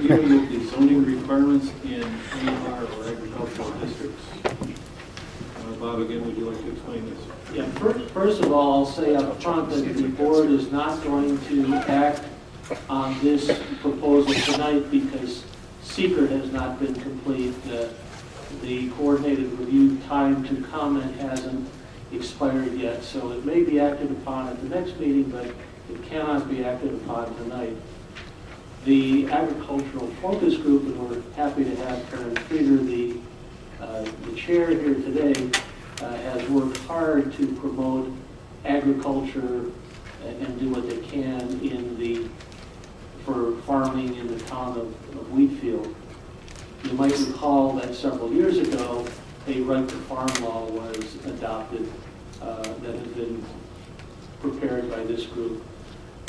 dealing with the zoning requirements in AR or agricultural districts. Bob, again, would you like to explain this? Yeah, first of all, I'll say up front that the board is not going to act on this proposal tonight because seeker has not been complete. The coordinated review time to comment hasn't expired yet, so it may be acted upon at the next meeting, but it cannot be acted upon tonight. The agricultural focus group, and we're happy to have Karen Frieder, the chair here today, has worked hard to promote agriculture and do what they can for farming in the town of Wheatfield. You might recall that several years ago, a right to farm law was adopted that has been prepared by this group.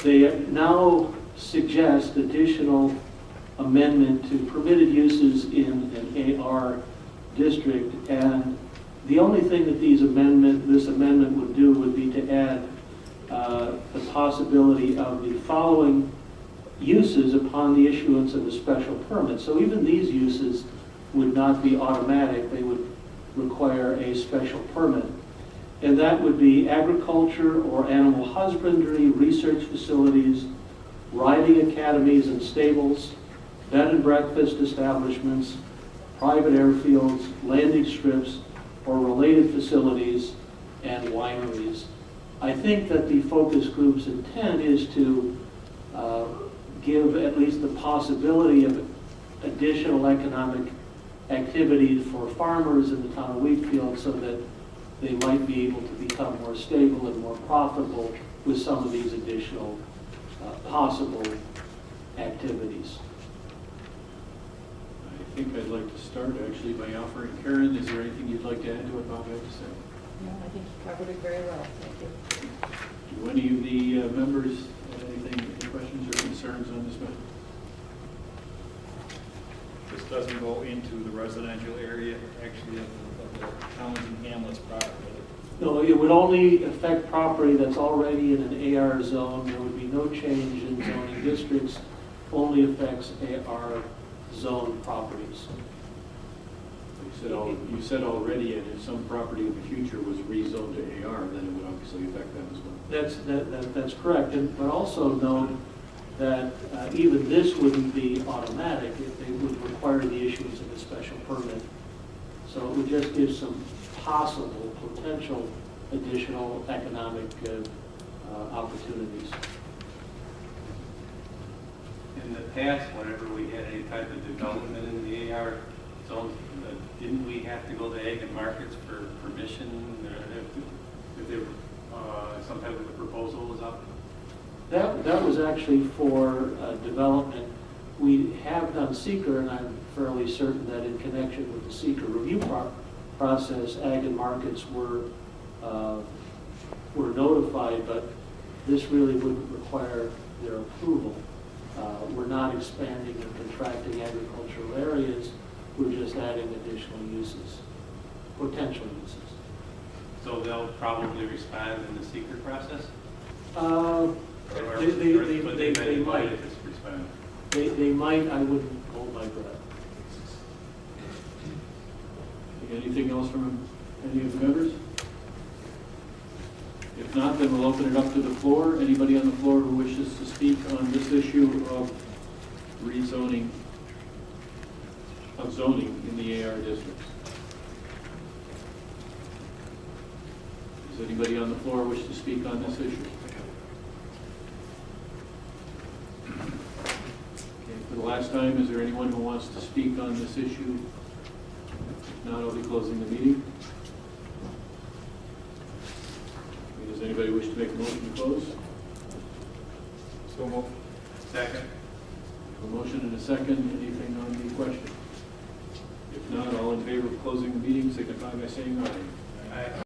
They now suggest additional amendment to permitted uses in an AR district, and the only thing that this amendment would do would be to add the possibility of the following uses upon the issuance of a special permit. So even these uses would not be automatic, they would require a special permit. And that would be agriculture or animal husbandry, research facilities, riding academies and stables, bed and breakfast establishments, private airfields, landing strips, or related facilities, and wineries. I think that the focus group's intent is to give at least the possibility of additional economic activity for farmers in the town of Wheatfield so that they might be able to become more stable and more profitable with some of these additional possible activities. I think I'd like to start actually by offering Karen, is there anything you'd like to add to what Bob had to say? No, I think you covered it very well. Thank you. Do any of the members have any questions or concerns on this matter? This doesn't go into the residential area, actually, of the towns and hamlets proper. No, it would only affect property that's already in an AR zone. There would be no change in zoning districts, only affects AR zone properties. You said already, and if some property in the future was rezoned to AR, then it would obviously affect them as well. That's correct, but also note that even this wouldn't be automatic. It would require the issuance of a special permit. So it would just give some possible, potential additional economic opportunities. In the past, whenever we had any type of development in the AR zone, didn't we have to go to ag and markets for permission if there some type of a proposal was up? That was actually for development. We have done seeker, and I'm fairly certain that in connection with the seeker review process, ag and markets were notified, but this really wouldn't require their approval. We're not expanding and contracting agricultural areas. We're just adding additional uses, potential uses. So they'll probably respond in the seeker process? They might. If it's responded. They might. I wouldn't hold my breath. Anything else from any of the members? If not, then we'll open it up to the floor. Anybody on the floor who wishes to speak on this issue of rezoning, of zoning in the AR districts? Does anybody on the floor wish to speak on this issue? Okay, for the last time, is there anyone who wants to speak on this issue? If not, I'll be closing the meeting. Does anybody wish to make a motion to close? So moved. Second. A motion and a second. Anything on the question? If not, all in favor of closing the meeting signify by saying aye. Aye.